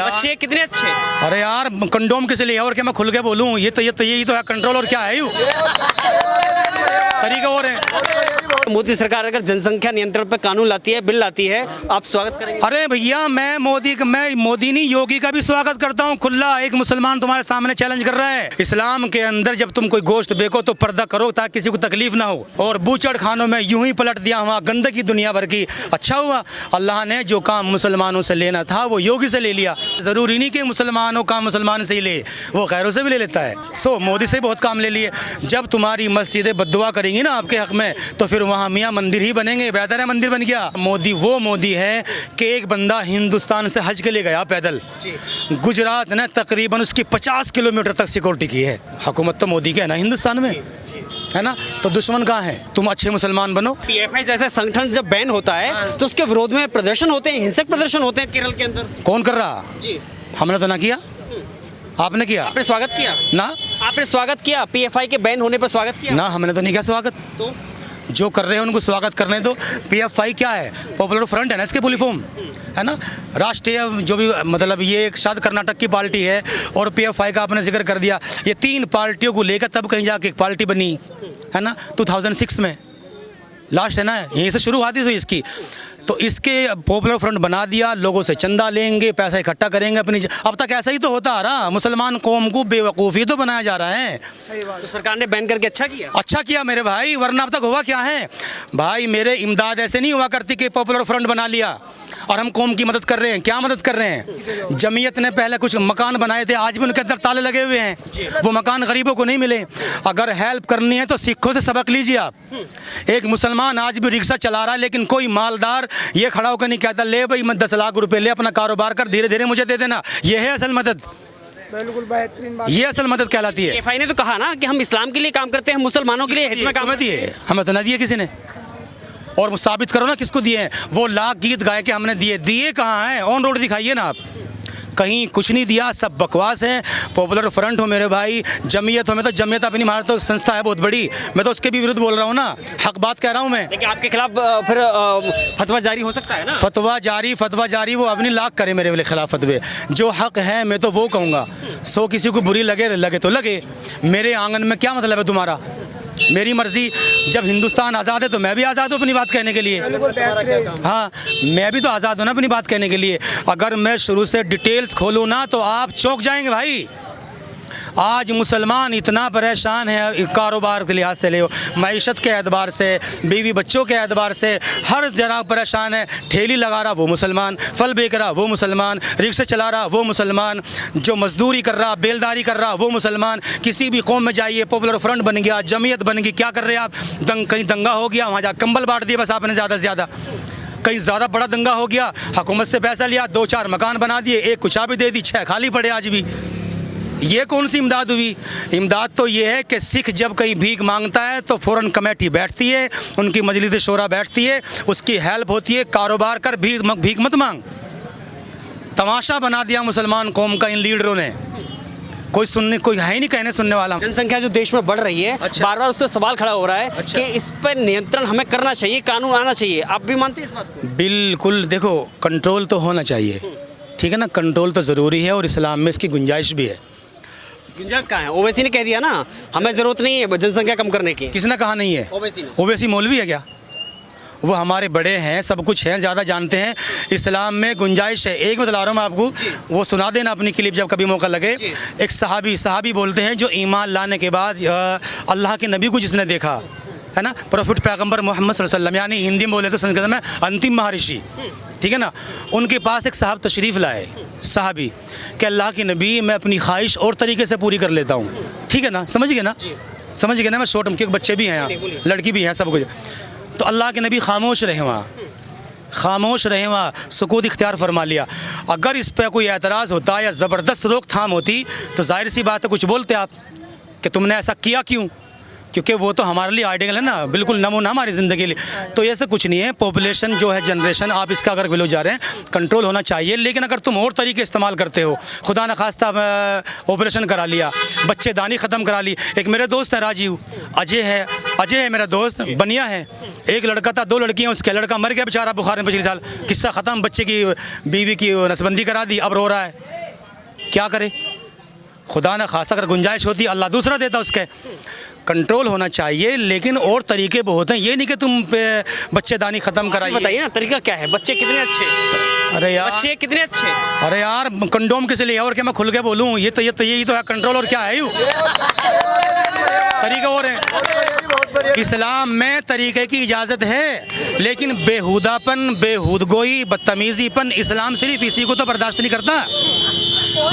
बच्चे कितने अच्छे। अरे यार कंडोम किस लिए और क्या मैं खुल के बोलूं, यही तो है कंट्रोल, और क्या है यू तरीका और है। मोदी सरकार अगर जनसंख्या नियंत्रण पर कानून लाती है, बिल लाती है, आप स्वागत करेंगे? अरे भैया मैं मोदी नहीं योगी का भी स्वागत करता हूँ खुला। एक मुसलमान तुम्हारे सामने चैलेंज कर रहा है, इस्लाम के अंदर जब तुम कोई गोश्त बेको तो पर्दा करो ताकि किसी को तकलीफ ना हो, और बूचड़ खानों में यूं ही पलट दिया वहाँ गंदगी दुनिया भर की। अच्छा हुआ अल्लाह ने जो काम मुसलमानों से लेना था वो योगी से ले लिया। जरूरी नहीं कि मुसलमानों का मुसलमान से ही ले, वो गैरों से भी ले लेता है। सो मोदी से बहुत काम ले लिए। जब तुम्हारी मस्जिदें बद्दुआ करेंगी ना आपके हक में तो फिर वहाँ मियाँ मंदिर ही बनेंगे। बेहतर है मंदिर बन गया। मोदी वो मोदी है कि एक बंदा हिंदुस्तान से हज के लिए गया पैदल, गुजरात ने तकरीबन उसकी 50 किलोमीटर तक सिक्योरिटी की है। हुकूमत तो मोदी की है ना हिंदुस्तान में, है ना। तो दुश्मन कहाँ है? तुम अच्छे मुसलमान बनो। पीएफआई जैसा संगठन जब बैन होता है तो उसके विरोध में प्रदर्शन होते हैं, हिंसक प्रदर्शन होते हैं केरल के अंदर। कौन कर रहा? जी हमने तो ना किया, आपने किया? आपने स्वागत किया ना, आपने स्वागत किया पीएफआई के बैन होने पर स्वागत किया ना हमने तो नहीं किया स्वागत। तो जो कर रहे हैं उनको स्वागत करने दो। पीएफआई क्या है? पॉपुलर फ्रंट है ना इसके फुल फॉर्म, है ना। राष्ट्रीय जो भी मतलब ये एक शायद कर्नाटक की पार्टी है, और पीएफआई का आपने जिक्र कर दिया। ये 3 पार्टियों को लेकर तब कहीं जाके एक पार्टी बनी, है ना, 2006 में लास्ट, है ना, यहीं से शुरुआत हुई इसकी। तो इसके पॉपुलर फ्रंट बना दिया, लोगों से चंदा लेंगे, पैसा इकट्ठा करेंगे अपनी। अब तक ऐसा ही तो होता आ रहा, मुसलमान कौम को बेवकूफ़ी तो बनाया जा रहा है। सही बात। तो सरकार ने बैन करके अच्छा किया मेरे भाई, वरना अब तक हुआ क्या है भाई। मेरे इमदाद ऐसे नहीं हुआ करती कि पॉपुलर फ्रंट बना लिया और हम कौम की मदद कर रहे हैं। क्या मदद कर रहे हैं? जमीयत ने पहले कुछ मकान बनाए थे, आज भी उनके अंदर ताले लगे हुए हैं, वो मकान गरीबों को नहीं मिले। अगर हेल्प करनी है तो सिखों से सबक लीजिए आप। एक मुसलमान आज भी रिक्शा चला रहा है, लेकिन कोई मालदार ये खड़ा होकर नहीं कहता ले भाई मैं 10 लाख रुपए ले अपना कारोबार कर, धीरे धीरे मुझे दे देना। ये है असल मदद, बिल्कुल बेहतरीन बात। ये असल मदद कहलाती है। पीएफआई ने तो कहा ना कि हम इस्लाम के लिए काम करते हैं, मुसलमानों के लिए हित में काम दिए, हमें तो ना दिए किसी ने। और साबित करो ना किसको दिए हैं। वो लाख गीत गाए के हमने दिए कहाँ हैं? ऑन रोड दिखाइए ना आप। कहीं कुछ नहीं दिया, सब बकवास है। पॉपुलर फ्रंट हो मेरे भाई, जमीयत हो, मैं तो जमीयत अपनी हमारी तो संस्था है बहुत बड़ी, मैं तो उसके भी विरुद्ध बोल रहा हूँ ना, हक बात कह रहा हूँ मैं। लेकिन आपके खिलाफ फिर फतवा जारी हो सकता है ना? फतवा जारी वो अपनी लाख करे मेरे खिलाफ फतवे। जो हक है मैं तो वो कहूँगा। सो किसी को बुरी लगे तो लगे, मेरे आंगन में क्या मतलब है तुम्हारा? मेरी मर्जी। जब हिंदुस्तान आज़ाद है तो मैं भी आज़ाद हूँ अपनी बात कहने के लिए। हाँ, मैं भी तो आज़ाद हूँ ना अपनी बात कहने के लिए। अगर मैं शुरू से डिटेल्स खोलूँ ना तो आप चौंक जाएंगे भाई। आज मुसलमान इतना परेशान है, कारोबार के लिहाज से ले, मईशत के एतबार से, बीवी बच्चों के एतबार से, हर जगह परेशान है। ठेली लगा रहा वो मुसलमान, फल बेच रहा वो मुसलमान, रिक्शा चला रहा वो मुसलमान, जो मजदूरी कर रहा, बेलदारी कर रहा वो मुसलमान। किसी भी कौम में जाइए, पॉपुलर फ्रंट बन गया, जमीयत बन गई, क्या कर रहे हैं आप? कहीं दंगा हो गया, वहाँ जा कंबल बांट दिए बस आपने ज़्यादा से ज़्यादा। कहीं ज़्यादा बड़ा दंगा हो गया, हुकूमत से पैसा लिया, 2-4 मकान बना दिए, एक कुछ भी दे दी, 6 खाली पड़े आज भी। ये कौन सी इमदाद हुई? इमदाद तो ये है कि सिख जब कहीं भीख मांगता है तो फ़ौरन कमेटी बैठती है, उनकी मजलिस शोरा बैठती है, उसकी हेल्प होती है। कारोबार कर, भीख मत मांग। तमाशा बना दिया मुसलमान कौम का इन लीडरों ने। कोई है ही नहीं कहने सुनने वाला। जनसंख्या जो देश में बढ़ रही है, बार बार उससे सवाल खड़ा हो रहा है कि इस पर नियंत्रण हमें करना चाहिए, कानून आना चाहिए। आप भी मानते हैं इस बात को? बिल्कुल। देखो, कंट्रोल तो होना चाहिए, ठीक है ना, कंट्रोल तो ज़रूरी है और इस्लाम में इसकी गुंजाइश भी है। गुंजाइश कहाँ है? ओवैसी ने कह दिया ना हमें ज़रूरत नहीं है जनसंख्या कम करने की। किसने कहा नहीं है? ओवैसी मौलवी है क्या? वो हमारे बड़े हैं, सब कुछ है, ज़्यादा जानते हैं। इस्लाम में गुंजाइश है। एक बता रहा हूँ मैं आपको, वो सुना देना अपनी क्लिप जब कभी मौका लगे। एक सहाबी बोलते हैं जो ईमान लाने के बाद अल्लाह के नबी को जिसने देखा, है ना, प्रॉफिट पैगंबर मोहम्मद सल्लल्लाहु अलैहि वसल्लम, यानी हिंदी में बोले तो संस्कृत में अंतिम महर्षि, ठीक है ना, उनके पास एक साहब तशरीफ़ लाए, सहाबी, कि अल्लाह के नबी मैं अपनी ख्वाहिश और तरीके से पूरी कर लेता हूँ, ठीक है ना, समझ गए ना, मैं शॉर्ट में, क्योंकि बच्चे भी हैं यहाँ, लड़की भी हैं, सब कुछ। तो अल्लाह के नबी खामोश रहे वहाँ, सुकूत इख्तियार फरमा लिया। अगर इस पर कोई एतराज़ होता या ज़बरदस्त रोकथाम होती तो जाहिर सी बात है कुछ बोलते आप कि तुमने ऐसा किया क्यों, क्योंकि वो तो हमारे लिए आइडियल है ना, बिल्कुल नमूना हमारी ज़िंदगी के लिए। तो ऐसा कुछ नहीं है। पॉपुलेशन जो है, जनरेशन, आप इसका अगर विलो जा रहे हैं, कंट्रोल होना चाहिए। लेकिन अगर तुम और तरीके इस्तेमाल करते हो, खुदा न खास्ता ऑपरेशन करा लिया, बच्चेदानी ख़त्म करा ली। एक मेरे दोस्त है राजीव, अजय है मेरा दोस्त, बनिया है, एक लड़का था, 2 लड़कियाँ, उसके लड़का मर गया बेचारा बुखार में पिछले साल, किस्सा ख़त्म, बच्चे की बीवी की नसबंदी करा दी, अब रो रहा है। क्या करे? खुदा न खासा अगर गुंजाइश होती अल्लाह दूसरा देता उसके। कंट्रोल होना चाहिए, लेकिन और तरीके बहुत हैं। ये नहीं कि तुम पे बच्चेदानी ख़त्म कराइए। बताइए ना तरीका क्या है? बच्चे कितने अच्छे, अरे यार, बच्चे कितने अच्छे। अरे यार, कंडोम किस लिए? और क्या मैं खुल के बोलूँ? यही तो है कंट्रोल, और क्या है यूँ तरीका और है। इस्लाम में तरीके की इजाज़त है, लेकिन बेहुदापन, बेहूदगोई, बदतमीज़ीपन, इस्लाम सिर्फ इसी को तो बर्दाश्त नहीं करता।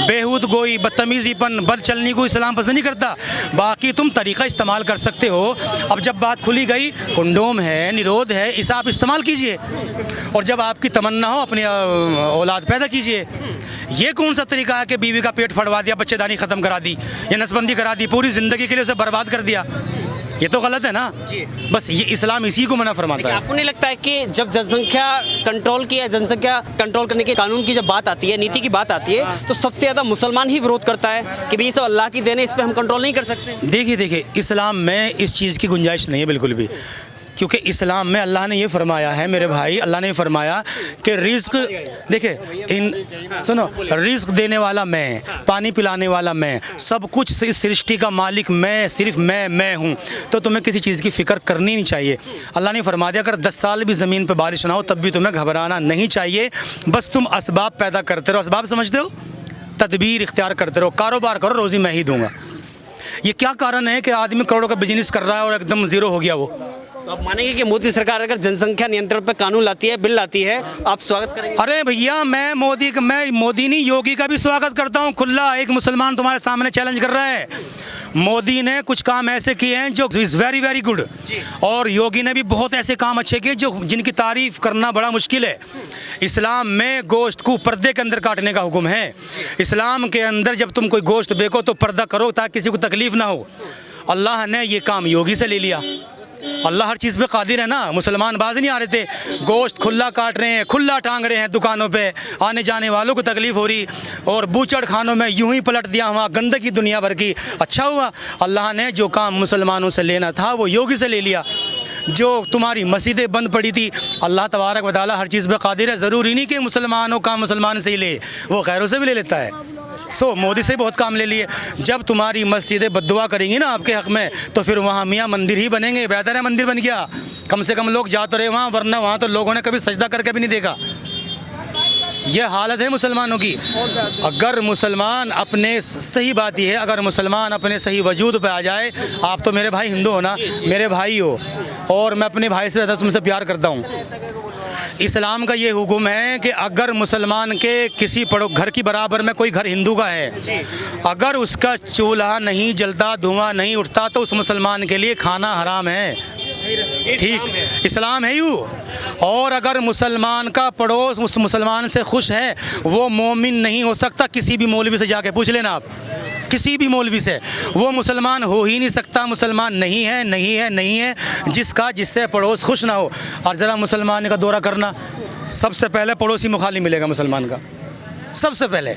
बेहूदगोई, बदतमीज़ीपन, बदचलनी को इस्लाम पसंद नहीं करता। बाकी तुम तरीका इस्तेमाल कर सकते हो। अब जब बात खुली गई, कंडोम है, निरोध है, इसे आप इस्तेमाल कीजिए, और जब आपकी तमन्ना हो अपनी औलाद पैदा कीजिए। ये कौन सा तरीका है कि बीवी का पेट फड़वा दिया, बच्चेदानी ख़त्म करा दी या नसबंदी करा दी, पूरी ज़िंदगी के लिए उसे बर्बाद कर दिया? ये तो गलत है ना। बस ये इस्लाम इसी को मना फरमाता है। आपको नहीं लगता है कि जब जनसंख्या कंट्रोल की या जनसंख्या कंट्रोल करने के कानून की जब बात आती है, नीति की बात आती है, तो सबसे ज़्यादा मुसलमान ही विरोध करता है कि भाई ये सब अल्लाह की देन है, इस पर हम कंट्रोल नहीं कर सकते? देखिए, इस्लाम में इस चीज़ की गुंजाइश नहीं है बिल्कुल भी, क्योंकि इस्लाम में अल्लाह ने ये फरमाया है मेरे भाई, अल्लाह ने ये फरमाया कि रिज़्क, देखिए सुनो, रिज़्क देने वाला मैं, पानी पिलाने वाला मैं, सब कुछ इस सृष्टि का मालिक मैं, सिर्फ मैं हूँ। तो तुम्हें किसी चीज़ की फ़िक्र करनी नहीं चाहिए। अल्लाह ने फरमा दिया अगर 10 साल भी ज़मीन पर बारिश ना हो तब भी तुम्हें घबराना नहीं चाहिए। बस तुम असबाब पैदा करते रहो, असबाब समझते हो, तदबीर इख्तियार करते रहो, कारोबार करो, रोज़ी मैं ही दूँगा। ये क्या कारण है कि आदमी करोड़ों का बिजनेस कर रहा है और एकदम ज़ीरो हो गया वो? तो आप मानेंगे कि मोदी सरकार अगर जनसंख्या नियंत्रण पर कानून लाती है, बिल लाती है, आप स्वागत करेंगे? अरे भैया, मैं मोदी नहीं, योगी का भी स्वागत करता हूँ खुला। एक मुसलमान तुम्हारे सामने चैलेंज कर रहा है। मोदी ने कुछ काम ऐसे किए हैं जो इज़ वेरी वेरी गुड, और योगी ने भी बहुत ऐसे काम अच्छे किए जो जिनकी तारीफ़ करना बड़ा मुश्किल है। इस्लाम में गोश्त को पर्दे के अंदर काटने का हुक्म है। इस्लाम के अंदर जब तुम कोई गोश्त बेको तो पर्दा करो ताकि किसी को तकलीफ़ ना हो। अल्लाह ने ये काम योगी से ले लिया। अल्लाह हर चीज़ पे कादिर है ना। मुसलमान बाज नहीं आ रहे थे, गोश्त खुला काट रहे हैं, खुला टांग रहे हैं दुकानों पे, आने जाने वालों को तकलीफ़ हो रही, और बूचड़ खानों में यूं ही पलट दिया वहाँ गंदगी दुनिया भर की। अच्छा हुआ अल्लाह ने जो काम मुसलमानों से लेना था वो योगी से ले लिया। जो तुम्हारी मस्जिदें बंद पड़ी थी, अल्लाह तबारक व तआला हर चीज़ पे कादिर है। ज़रूरी नहीं कि मुसलमानों का मुसलमान से ही ले, वो गैरों से भी ले लेता है। मोदी से बहुत काम ले लिए। जब तुम्हारी मस्जिदें बद्दुआ करेंगी ना आपके हक़ में, तो फिर वहाँ मियाँ मंदिर ही बनेंगे। बेहतर है मंदिर बन गया, कम से कम लोग जाते रहे वहाँ, वरना वहाँ तो लोगों ने कभी सजदा करके भी नहीं देखा। ये हालत है मुसलमानों की। अगर मुसलमान अपने, सही बात यह है, अगर मुसलमान अपने सही वजूद पे आ जाए, आप तो मेरे भाई हिंदू हो ना, मेरे भाई हो, और मैं अपने भाई से ज़्यादा तुमसे प्यार करता हूँ। इस्लाम का ये हुक्म है कि अगर मुसलमान के किसी घर की बराबर में कोई घर हिंदू का है, अगर उसका चूल्हा नहीं जलता, धुआं नहीं उठता, तो उस मुसलमान के लिए खाना हराम है। ठीक, इस्लाम है यूँ। और अगर मुसलमान का पड़ोस उस मुसलमान से खुश है, वो मोमिन नहीं हो सकता। किसी भी मौलवी से जाके पूछ लेना आप, किसी भी मौलवी से, वो मुसलमान हो ही नहीं सकता। मुसलमान नहीं है, नहीं है, नहीं है जिससे पड़ोस खुश ना हो। और ज़रा मुसलमान का दौरा करना, सबसे पहले पड़ोसी मुखालिफ मिलेगा मुसलमान का। सबसे पहले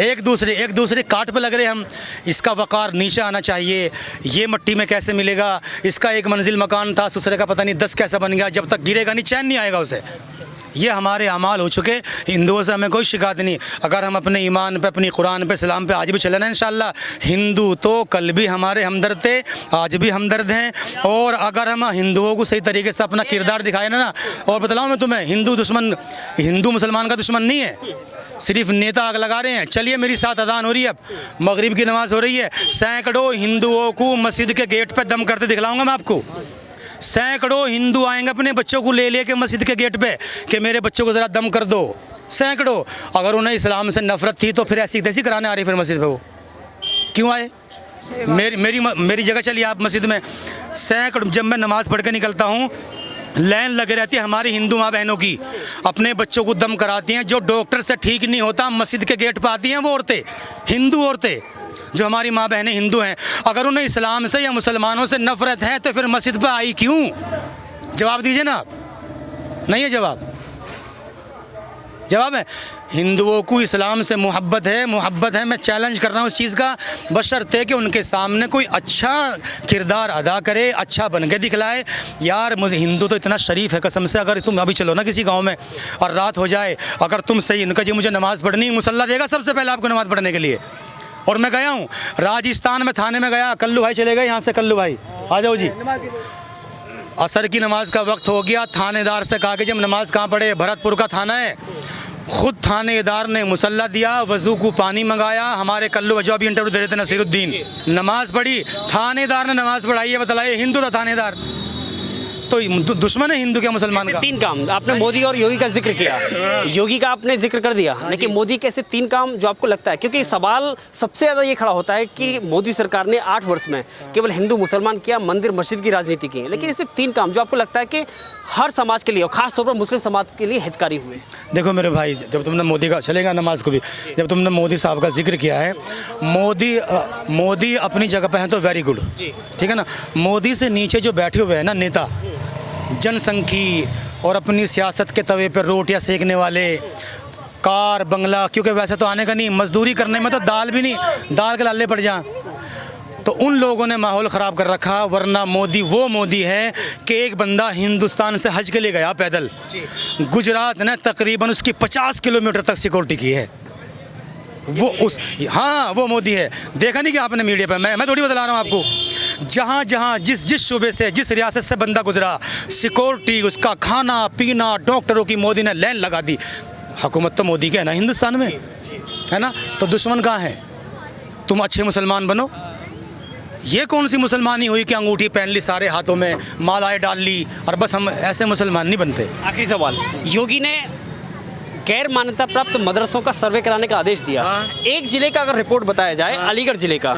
एक दूसरे काट पे लग रहे हम। इसका वक़ार नीचे आना चाहिए। ये मिट्टी में कैसे मिलेगा? इसका एक मंजिल मकान था, दूसरे का पता नहीं 10 कैसा बन गया। जब तक गिरेगा नहीं, चैन नहीं आएगा उसे। ये हमारे अमाल हो चुके। हिंदुओं से हमें कोई शिकायत नहीं। अगर हम अपने ईमान पे, अपनी कुरान पे, इस्लाम पे आज भी चले ना इंशाअल्लाह, हिंदू तो कल भी हमारे हमदर्द थे, आज भी हमदर्द हैं। और अगर हम हिंदुओं को सही तरीके से अपना किरदार दिखाए ना, और बतलाऊँ मैं तुम्हें, हिंदू मुसलमान का दुश्मन नहीं है, सिर्फ नेता आग लगा रहे हैं। चलिए मेरी साथ अजान हो रही है, अब मगरिब की नमाज़ हो रही है। सैकड़ों हिंदुओं को मस्जिद के गेट पे दम करते दिखलाऊंगा मैं आपको। सैकड़ों हिंदू आएंगे अपने बच्चों को ले के मस्जिद के गेट पे कि मेरे बच्चों को ज़रा दम कर दो। सैकड़ों। अगर उन्हें इस्लाम से नफरत थी तो फिर ऐसी तैसी कराने आ रही फिर मस्जिद पे वो क्यों आए? मेरी जगह चलिए आप मस्जिद में। सैकड़ों, जब मैं नमाज़ पढ़ के निकलता हूँ, लाइन लगे रहती है हमारी हिंदू माँ बहनों की, अपने बच्चों को दम कराती हैं। जो डॉक्टर से ठीक नहीं होता, मस्जिद के गेट पर आती हैं वो औरतें, हिंदू औरतें, जो हमारी माँ बहनें हिंदू हैं। अगर उन्हें इस्लाम से या मुसलमानों से नफ़रत है तो फिर मस्जिद पर आई क्यों? जवाब दीजिए ना आप। नहीं है जवाब। जवाब है हिंदुओं को इस्लाम से मोहब्बत है। मैं चैलेंज कर रहा हूँ उस चीज़ का, बशर्ते कि उनके सामने कोई अच्छा किरदार अदा करे, अच्छा बन के दिखलाए। यार मुझे हिंदू तो इतना शरीफ है कसम से, अगर तुम अभी चलो ना किसी गांव में और रात हो जाए, अगर तुम सही इनका जी मुझे नमाज़ पढ़नी, मुसल्ला देगा सबसे पहले आपको नमाज़ पढ़ने के लिए। और मैं गया हूँ राजस्थान में, थाने में गया, कल्लू भाई चले गए यहाँ से, कल्लू भाई आ जाओ जी। असर की नमाज का वक्त हो गया, थानेदार से कहा कि जब नमाज कहाँ पढ़े, भरतपुर का थाना है, खुद थानेदार ने मुसल्ला दिया, वज़ू को पानी मंगाया, हमारे कल्लू जो अभी इंटरव्यू दे रहे थे नसीरुद्दीन, नमाज पढ़ी, थानेदार ने नमाज पढ़ाई है, बतलाइए हिंदू था थानेदार, तो दुश्मन है हिंदू क्या मुसलमान का? 3 काम आपने मोदी और योगी का जिक्र किया, योगी का आपने जिक्र कर दिया, लेकिन मोदी के ऐसे 3 काम जो आपको लगता है, क्योंकि सवाल सबसे ज़्यादा ये खड़ा होता है कि मोदी सरकार ने 8 वर्ष में केवल हिंदू मुसलमान किया, मंदिर मस्जिद की राजनीति की, लेकिन ऐसे 3 काम जो आपको लगता है कि हर समाज के लिए और खासतौर पर मुस्लिम समाज के लिए हितकारी हुए। देखो मेरे भाई, जब तुमने मोदी का, चलेगा नमाज को भी, जब तुमने मोदी साहब का जिक्र किया है, मोदी अपनी जगह पे हैं तो वेरी गुड, ठीक है ना। मोदी से नीचे जो बैठे हुए हैं ना नेता, जनसंख्यी और अपनी सियासत के तवे पर रोटियां सेकने वाले, कार बंगला, क्योंकि वैसे तो आने का नहीं, मजदूरी करने में तो दाल भी नहीं, दाल के लाले पड़ जाएं, तो उन लोगों ने माहौल ख़राब कर रखा। वरना मोदी वो मोदी है कि एक बंदा हिंदुस्तान से हज के लिए गया पैदल, गुजरात ने तकरीबन उसकी 50 किलोमीटर तक सिक्योरिटी की है, वो उस, हाँ वो मोदी है। देखा नहीं कि आपने मीडिया पे, मैं थोड़ी बता रहा हूँ आपको, जहाँ जहाँ जिस शूबे से, जिस रियासत से बंदा गुजरा, सिक्योरिटी, उसका खाना पीना, डॉक्टरों की मोदी ने लाइन लगा दी। हुकूमत तो मोदी की है ना हिंदुस्तान में, है ना, तो दुश्मन कहाँ है? तुम अच्छे मुसलमान बनो। ये कौन सी मुसलमानी हुई कि अंगूठी पहन ली, सारे हाथों में मालाएं डाल ली, और बस हम ऐसे मुसलमान नहीं बनते। आखिरी सवाल, योगी ने गैर मान्यता प्राप्त मदरसों का सर्वे कराने का आदेश दिया। एक जिले का अगर रिपोर्ट बताया जाए, अलीगढ़ जिले का,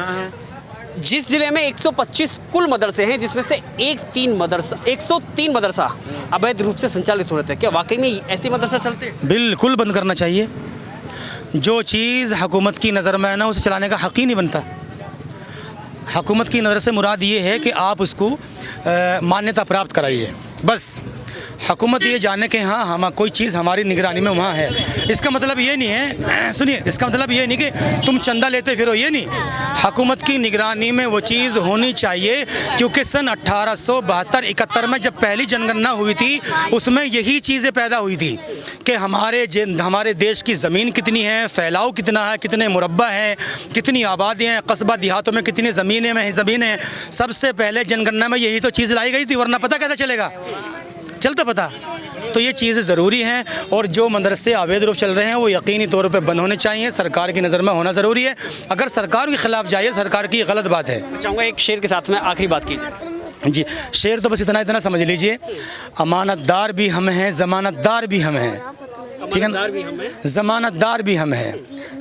जिस जिले में 125 कुल मदरसे हैं, जिसमें से 103 मदरसा अवैध रूप से संचालित हो रहे थे, क्या वाकई में ऐसे मदरसा चलते हैं? बिल्कुल बंद करना चाहिए। जो चीज़ हुकूमत की नज़र में है ना, उसे चलाने का हक़ ही नहीं बनता। हुकूमत की नज़र से मुराद ये है कि आप उसको मान्यता प्राप्त कराइए, बस। हुकूमत ये जाने कि हाँ हम कोई चीज़ हमारी निगरानी में वहाँ है, इसका मतलब ये नहीं है, सुनिए, इसका मतलब ये नहीं कि तुम चंदा लेते फिरो, ये नहीं। हुकूमत की निगरानी में वो चीज़ होनी चाहिए, क्योंकि सन 1872-71 में जब पहली जनगणना हुई थी, उसमें यही चीज़ें पैदा हुई थी कि हमारे देश की ज़मीन कितनी है, फैलाव कितना है, कितने मुरब्बा हैं, कितनी आबादियाँ हैं, कस्बा देहातों में कितनी ज़मीनें हैं। सबसे पहले जनगणना में यही तो चीज़ लाई गई थी, वरना पता कैसे चलेगा? चल तो पता। तो ये चीज़ें ज़रूरी हैं, और जो मदरसे अवैध रूप चल रहे हैं वो यकीनी तौर पे बंद होने चाहिए, सरकार की नज़र में होना ज़रूरी है। अगर सरकार के ख़िलाफ़ जाइए, सरकार की गलत बात है। मैं चाहूँगा एक शेर के साथ में आखिरी बात कीजिए। जी, शेर तो बस इतना समझ लीजिए, अमानतदार भी हम हैं, ज़मानतदार भी हम हैं, ठीक है ना, ज़मानतदार भी हम हैं,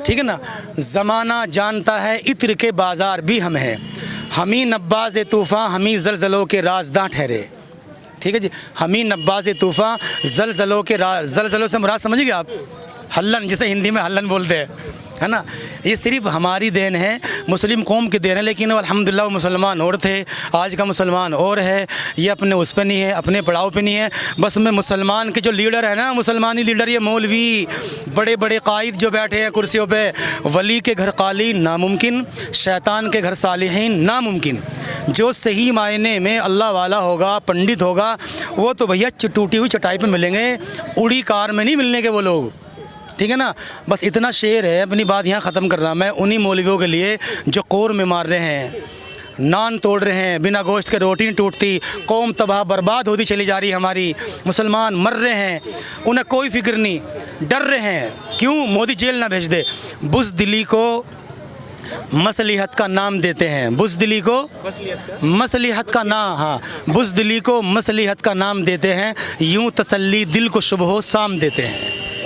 ठीक है ना। ज़माना जानता है इत्र के बाज़ार भी हम हैं, हमी नब्बाज़ तूफ़ान हमी ज़लज़लों के राज़दां ठहरे, ठीक है जी। हमी नब्बाज़ तूफ़ान ज़लज़लों से मुराद समझिए आप, हल्लन, जिसे हिंदी में हल्लन बोलते हैं, है ना। ये सिर्फ हमारी देन है, मुस्लिम कौम की देन है, लेकिन अल्हम्दुलिल्लाह वो मुसलमान और थे, आज का मुसलमान और है। ये अपने उस पे नहीं है, अपने पड़ाव पे नहीं है। बस में मुसलमान के जो लीडर है ना, मुसलमानी लीडर, ये मौलवी, बड़े बड़े कायद जो बैठे हैं कुर्सियों पे, वली के घर कालीन नामुमकिन, शैतान के घर सालिहीन नामुमकिन। जो सही मायने में अल्लाह वाला होगा, पंडित होगा, वो तो भैया टूटी हुई चटाई पे मिलेंगे, उड़ी कार में नहीं मिलने के वो लोग, ठीक है ना। बस इतना शेर है, अपनी बात यहाँ ख़त्म कर रहा मैं उन्हीं मौलवियों के लिए जो कोर में मार रहे हैं, नान तोड़ रहे हैं, बिना गोश्त के रोटी नहीं टूटती, कौम तबाह बर्बाद होती चली जा रही है हमारी, मुसलमान मर रहे हैं, उन्हें कोई फिक्र नहीं, डर रहे हैं। क्यों? मोदी जेल ना भेज दे। बुज़दिली को मसलिहत का नाम देते हैं, बुज़दिली को मसलिहत का नाम, हाँ, बुज़दिली को मसलिहत का नाम देते हैं, यूँ तसल्ली दिल को सुबह शाम देते हैं।